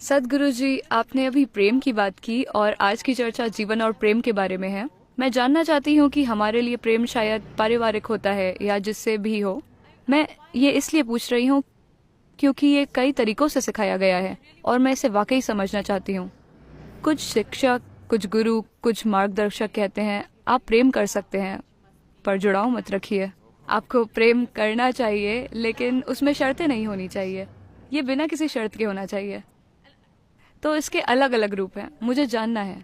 सद्गुरु जी, आपने अभी प्रेम की बात की और आज की चर्चा जीवन और प्रेम के बारे में है। मैं जानना चाहती हूँ कि हमारे लिए प्रेम शायद पारिवारिक होता है या जिससे भी हो। मैं ये इसलिए पूछ रही हूँ क्योंकि ये कई तरीकों से सिखाया गया है और मैं इसे वाकई समझना चाहती हूँ। कुछ शिक्षक, कुछ गुरु, कुछ मार्गदर्शक कहते हैं आप प्रेम कर सकते हैं पर जुड़ाव मत रखिए। आपको प्रेम करना चाहिए लेकिन उसमें शर्तें नहीं होनी चाहिए। ये बिना किसी शर्त के होना चाहिए। तो इसके अलग अलग रूप हैं, मुझे जानना है।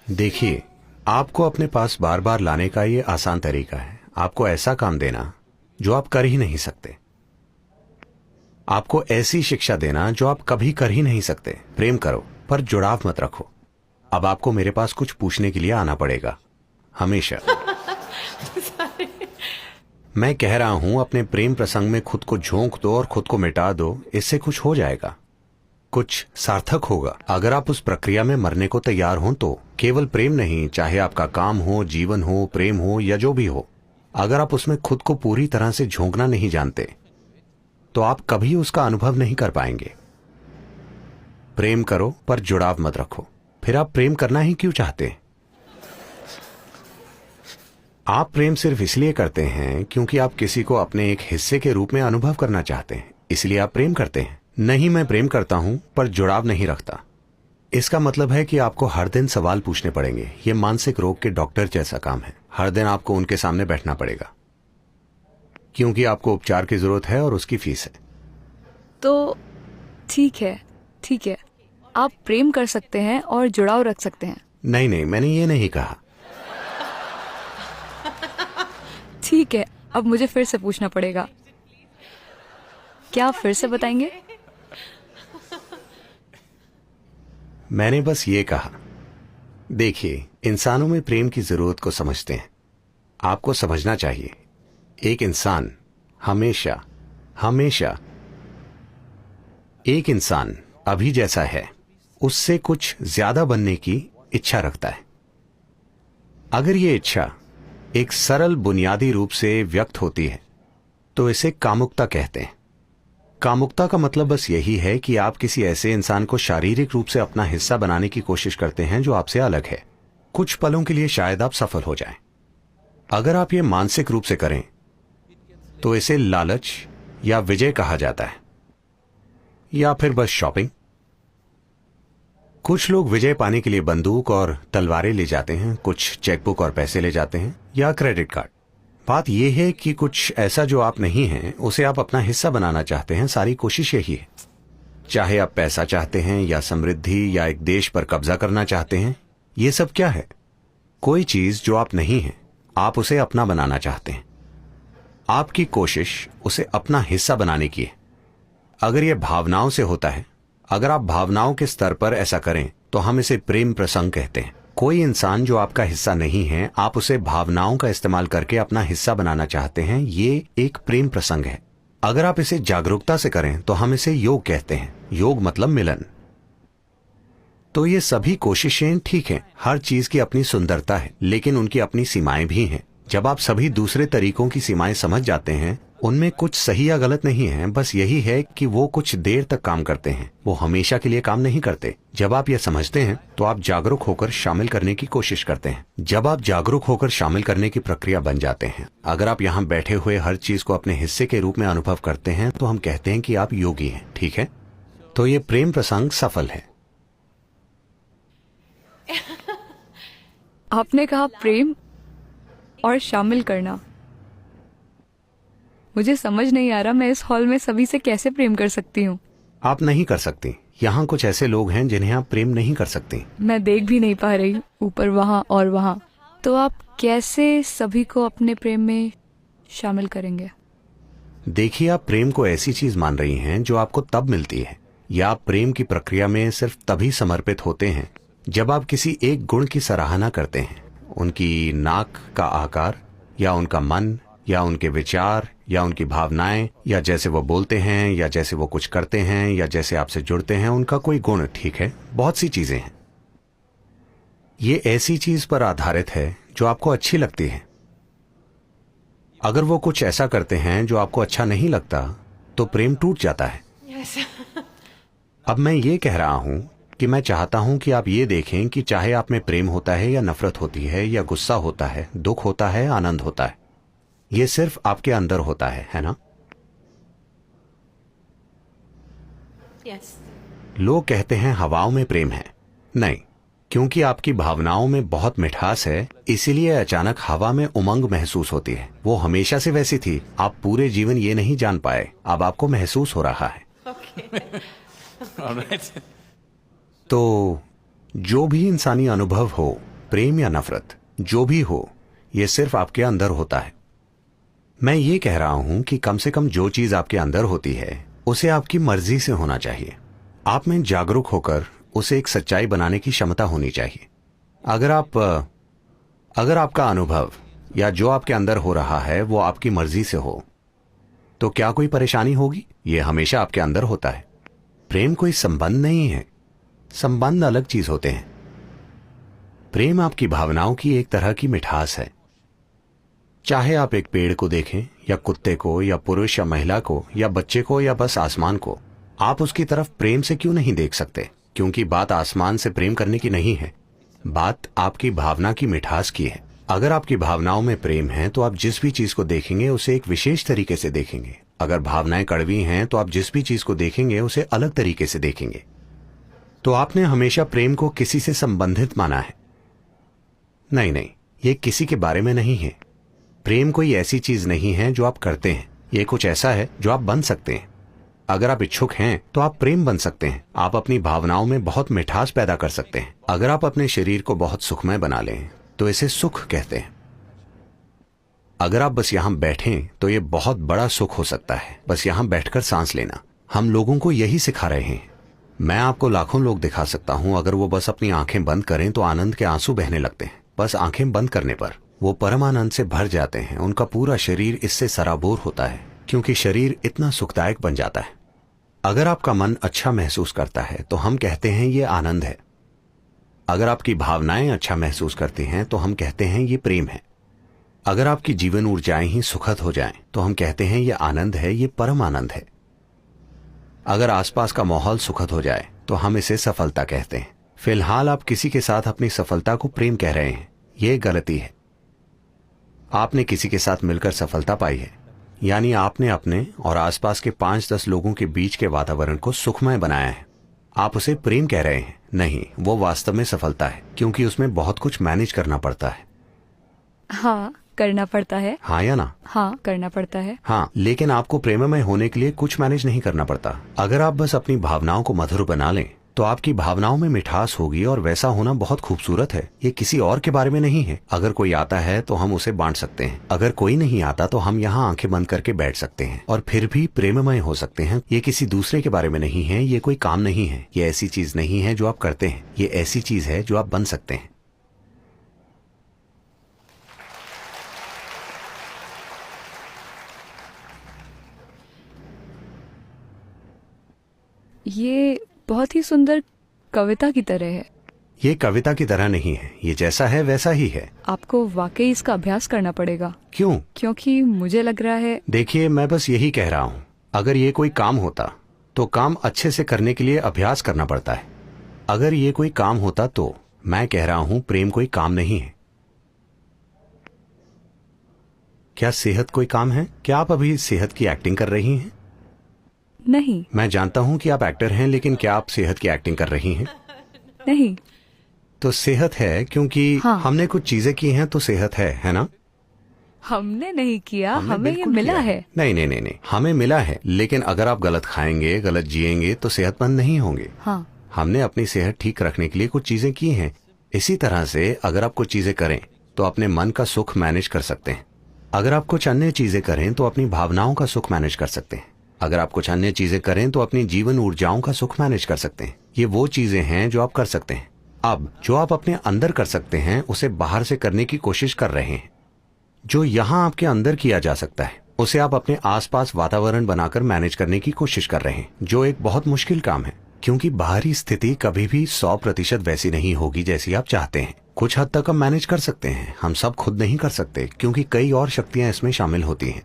देखिए, आपको अपने पास बार बार लाने का ये आसान तरीका है आपको ऐसा काम देना जो आप कर ही नहीं सकते, आपको ऐसी शिक्षा देना जो आप कभी कर ही नहीं सकते। प्रेम करो पर जुड़ाव मत रखो। अब आपको मेरे पास कुछ पूछने के लिए आना पड़ेगा, हमेशा। मैं कह रहा हूं अपने प्रेम प्रसंग में खुद को झोंक दो और खुद को मिटा दो, इससे कुछ हो जाएगा, कुछ सार्थक होगा। अगर आप उस प्रक्रिया में मरने को तैयार हो तो केवल प्रेम नहीं, चाहे आपका काम हो, जीवन हो, प्रेम हो या जो भी हो, अगर आप उसमें खुद को पूरी तरह से झोंकना नहीं जानते तो आप कभी उसका अनुभव नहीं कर पाएंगे। प्रेम करो पर जुड़ाव मत रखो। फिर आप प्रेम करना ही क्यों चाहते हैं? आप प्रेम सिर्फ इसलिए करते हैं क्योंकि आप किसी को अपने एक हिस्से के रूप में अनुभव करना चाहते हैं, इसलिए आप प्रेम करते हैं। नहीं, मैं प्रेम करता हूं पर जुड़ाव नहीं रखता। इसका मतलब है कि आपको हर दिन सवाल पूछने पड़ेंगे। यह मानसिक रोग के डॉक्टर जैसा काम है। हर दिन आपको उनके सामने बैठना पड़ेगा क्योंकि आपको उपचार की जरूरत है और उसकी फीस है। तो ठीक है, ठीक है, आप प्रेम कर सकते हैं और जुड़ाव रख सकते हैं। नहीं नहीं, मैंने ये नहीं कहा। ठीक है, अब मुझे फिर से पूछना पड़ेगा। क्या आप फिर से बताएंगे? मैंने बस ये कहा, देखिए, इंसानों में प्रेम की जरूरत को समझते हैं। आपको समझना चाहिए, एक इंसान हमेशा हमेशा एक इंसान अभी जैसा है उससे कुछ ज्यादा बनने की इच्छा रखता है। अगर ये इच्छा एक सरल बुनियादी रूप से व्यक्त होती है तो इसे कामुकता कहते हैं। कामुकता का मतलब बस यही है कि आप किसी ऐसे इंसान को शारीरिक रूप से अपना हिस्सा बनाने की कोशिश करते हैं जो आपसे अलग है। कुछ पलों के लिए शायद आप सफल हो जाएं। अगर आप ये मानसिक रूप से करें तो इसे लालच या विजय कहा जाता है, या फिर बस शॉपिंग। कुछ लोग विजय पाने के लिए बंदूक और तलवारें ले जाते हैं, कुछ चेकबुक और पैसे ले जाते हैं, या क्रेडिट कार्ड। बात यह है कि कुछ ऐसा जो आप नहीं हैं उसे आप अपना हिस्सा बनाना चाहते हैं। सारी कोशिश यही है। चाहे आप पैसा चाहते हैं या समृद्धि या एक देश पर कब्जा करना चाहते हैं, ये सब क्या है? कोई चीज जो आप नहीं हैं, आप उसे अपना बनाना चाहते हैं। आपकी कोशिश उसे अपना हिस्सा बनाने की है। अगर यह भावनाओं से होता है, अगर आप भावनाओं के स्तर पर ऐसा करें तो हम इसे प्रेम प्रसंग कहते हैं। कोई इंसान जो आपका हिस्सा नहीं है, आप उसे भावनाओं का इस्तेमाल करके अपना हिस्सा बनाना चाहते हैं, ये एक प्रेम प्रसंग है। अगर आप इसे जागरूकता से करें तो हम इसे योग कहते हैं। योग मतलब मिलन। तो ये सभी कोशिशें ठीक हैं, हर चीज की अपनी सुंदरता है, लेकिन उनकी अपनी सीमाएं भी हैं। जब आप सभी दूसरे तरीकों की सीमाएं समझ जाते हैं, उनमें कुछ सही या गलत नहीं है, बस यही है कि वो कुछ देर तक काम करते हैं, वो हमेशा के लिए काम नहीं करते। जब आप ये समझते हैं तो आप जागरूक होकर शामिल करने की कोशिश करते हैं। जब आप जागरूक होकर शामिल करने की प्रक्रिया बन जाते हैं, अगर आप यहाँ बैठे हुए हर चीज को अपने हिस्से के रूप में अनुभव करते हैं तो हम कहते हैं कि आप योगी हैं, ठीक है? तो ये प्रेम प्रसंग सफल है। आपने कहा प्रेम और शामिल करना। मुझे समझ नहीं आ रहा मैं इस हॉल में सभी से कैसे प्रेम कर सकती हूँ। आप नहीं कर सकती। यहाँ कुछ ऐसे लोग हैं जिन्हें आप प्रेम नहीं कर सकती। मैं देख भी नहीं पा रही, ऊपर वहाँ और वहाँ। तो आप कैसे सभी को अपने प्रेम में शामिल करेंगे? देखिए, आप प्रेम को ऐसी चीज मान रही हैं जो आपको तब मिलती है, या आप प्रेम की प्रक्रिया में सिर्फ तभी समर्पित होते हैं जब आप किसी एक गुण की सराहना करते हैं। उनकी नाक का आकार, या उनका मन, या उनके विचार, या उनकी भावनाएं, या जैसे वो बोलते हैं, या जैसे वो कुछ करते हैं, या जैसे आपसे जुड़ते हैं, उनका कोई गुण, ठीक है? बहुत सी चीजें हैं। ये ऐसी चीज पर आधारित है जो आपको अच्छी लगती है। अगर वो कुछ ऐसा करते हैं जो आपको अच्छा नहीं लगता तो प्रेम टूट जाता है। अब मैं ये कह रहा हूं कि मैं चाहता हूं कि आप ये देखें कि चाहे आप में प्रेम होता है या नफरत होती है या गुस्सा होता है, दुख होता है, आनंद होता है, ये सिर्फ आपके अंदर होता है ना? Yes. लोग कहते हैं हवाओं में प्रेम है। नहीं, क्योंकि आपकी भावनाओं में बहुत मिठास है, इसीलिए अचानक हवा में उमंग महसूस होती है। वो हमेशा से वैसी थी, आप पूरे जीवन ये नहीं जान पाए, अब आपको महसूस हो रहा है। Okay. तो जो भी इंसानी अनुभव हो, प्रेम या नफरत, जो भी हो, ये सिर्फ आपके अंदर होता है। मैं ये कह रहा हूं कि कम से कम जो चीज आपके अंदर होती है उसे आपकी मर्जी से होना चाहिए। आप में जागरूक होकर उसे एक सच्चाई बनाने की क्षमता होनी चाहिए। अगर आपका अनुभव या जो आपके अंदर हो रहा है वो आपकी मर्जी से हो तो क्या कोई परेशानी होगी? ये हमेशा आपके अंदर होता है। प्रेम कोई संबंध नहीं है, संबंध अलग चीज होते हैं। प्रेम आपकी भावनाओं की एक तरह की मिठास है। चाहे आप एक पेड़ को देखें या कुत्ते को या पुरुष या महिला को या बच्चे को या बस आसमान को, आप उसकी तरफ प्रेम से क्यों नहीं देख सकते? क्योंकि बात आसमान से प्रेम करने की नहीं है, बात आपकी भावना की मिठास की है। अगर आपकी भावनाओं में प्रेम है तो आप जिस भी चीज को देखेंगे उसे एक विशेष तरीके से देखेंगे। अगर भावनाएं कड़वी हैं तो आप जिस भी चीज को देखेंगे उसे अलग तरीके से देखेंगे। तो आपने हमेशा प्रेम को किसी से संबंधित माना है। नहीं, ये किसी के बारे में नहीं है। प्रेम कोई ऐसी चीज नहीं है जो आप करते हैं, ये कुछ ऐसा है जो आप बन सकते हैं। अगर आप इच्छुक हैं तो आप प्रेम बन सकते हैं। आप अपनी भावनाओं में बहुत मिठास पैदा कर सकते हैं। अगर आप अपने शरीर को बहुत सुखमय बना लें तो इसे सुख कहते हैं। अगर आप बस यहां बैठें तो ये बहुत बड़ा सुख हो सकता है, बस यहां बैठकर सांस लेना। हम लोगों को यही सिखा रहे हैं। मैं आपको लाखों लोग दिखा सकता हूं, अगर वो बस अपनी आंखें बंद करें तो आनंद के आंसू बहने लगते हैं। बस आंखें बंद करने पर वो परम आनंद से भर जाते हैं। उनका पूरा शरीर इससे सराबोर होता है, क्योंकि शरीर इतना सुखदायक बन जाता है। अगर आपका मन अच्छा महसूस करता है तो हम कहते हैं ये आनंद है। अगर आपकी भावनाएं अच्छा महसूस करती हैं तो हम कहते हैं ये प्रेम है। अगर आपकी जीवन ऊर्जाएं ही सुखद हो जाएं तो हम कहते हैं ये आनंद है, ये परम आनंद है। अगर आसपास का माहौल सुखद हो जाए तो हम इसे सफलता कहते हैं। फिलहाल आप किसी के साथ अपनी सफलता को प्रेम कह रहे हैं, ये गलती है। आपने किसी के साथ मिलकर सफलता पाई है, यानी आपने अपने और आसपास के 5-10 लोगों के बीच के वातावरण को सुखमय बनाया है। आप उसे प्रेम कह रहे हैं। नहीं, वो वास्तव में सफलता है, क्योंकि उसमें बहुत कुछ मैनेज करना पड़ता है। हाँ, करना पड़ता है। हाँ या ना? हाँ, करना पड़ता है। हाँ, लेकिन आपको प्रेममय होने के लिए कुछ मैनेज नहीं करना पड़ता। अगर आप बस अपनी भावनाओं को मधुर बना लें तो आपकी भावनाओं में मिठास होगी, और वैसा होना बहुत खूबसूरत है। ये किसी और के बारे में नहीं है। अगर कोई आता है तो हम उसे बांट सकते हैं। अगर कोई नहीं आता तो हम यहाँ आंखें बंद करके बैठ सकते हैं और फिर भी प्रेममय हो सकते हैं। ये किसी दूसरे के बारे में नहीं है, ये कोई काम नहीं है, ये ऐसी चीज नहीं है जो आप करते हैं, ये ऐसी चीज है जो आप बन सकते हैं। ये बहुत ही सुंदर कविता की तरह है। ये कविता की तरह नहीं है, ये जैसा है वैसा ही है। आपको वाकई इसका अभ्यास करना पड़ेगा। क्यों? क्योंकि मुझे लग रहा है। देखिए, मैं बस यही कह रहा हूँ, अगर ये कोई काम होता तो काम अच्छे से करने के लिए अभ्यास करना पड़ता है। अगर ये कोई काम होता तो मैं कह रहा हूँ प्रेम कोई काम नहीं है। क्या सेहत कोई काम है? क्या आप अभी सेहत की एक्टिंग कर रही हैं? नहीं। मैं जानता हूं कि आप एक्टर हैं, लेकिन क्या आप सेहत की एक्टिंग कर रही हैं? नहीं। तो सेहत है, क्योंकि हाँ। हमने कुछ चीजें की हैं तो सेहत है ना? हमने नहीं किया, हमने हमें ये बिल्कुल मिला किया है। नहीं, हमें मिला है। लेकिन अगर आप गलत खाएंगे, गलत जिएंगे तो सेहतमंद नहीं होंगे। हाँ। हमने अपनी सेहत ठीक रखने के लिए कुछ चीजें की हैं। इसी तरह से अगर आप कुछ चीजें करें तो अपने मन का सुख मैनेज कर सकते हैं। अगर आप कुछ अन्य चीजें करें तो अपनी भावनाओं का सुख मैनेज कर सकते हैं। अगर आप कुछ अन्य चीजें करें तो अपनी जीवन ऊर्जाओं का सुख मैनेज कर सकते हैं। ये वो चीजें हैं जो आप कर सकते हैं। अब जो आप अपने अंदर कर सकते हैं उसे बाहर से करने की कोशिश कर रहे हैं। जो यहाँ आपके अंदर किया जा सकता है उसे आप अपने आसपास वातावरण बनाकर मैनेज करने की कोशिश कर रहे हैं, जो एक बहुत मुश्किल काम है, क्योंकि बाहरी स्थिति कभी भी 100% वैसी नहीं होगी जैसी आप चाहते हैं। कुछ हद तक हम मैनेज कर सकते हैं, हम सब खुद नहीं कर सकते, क्योंकि कई और शक्तियां इसमें शामिल होती हैं।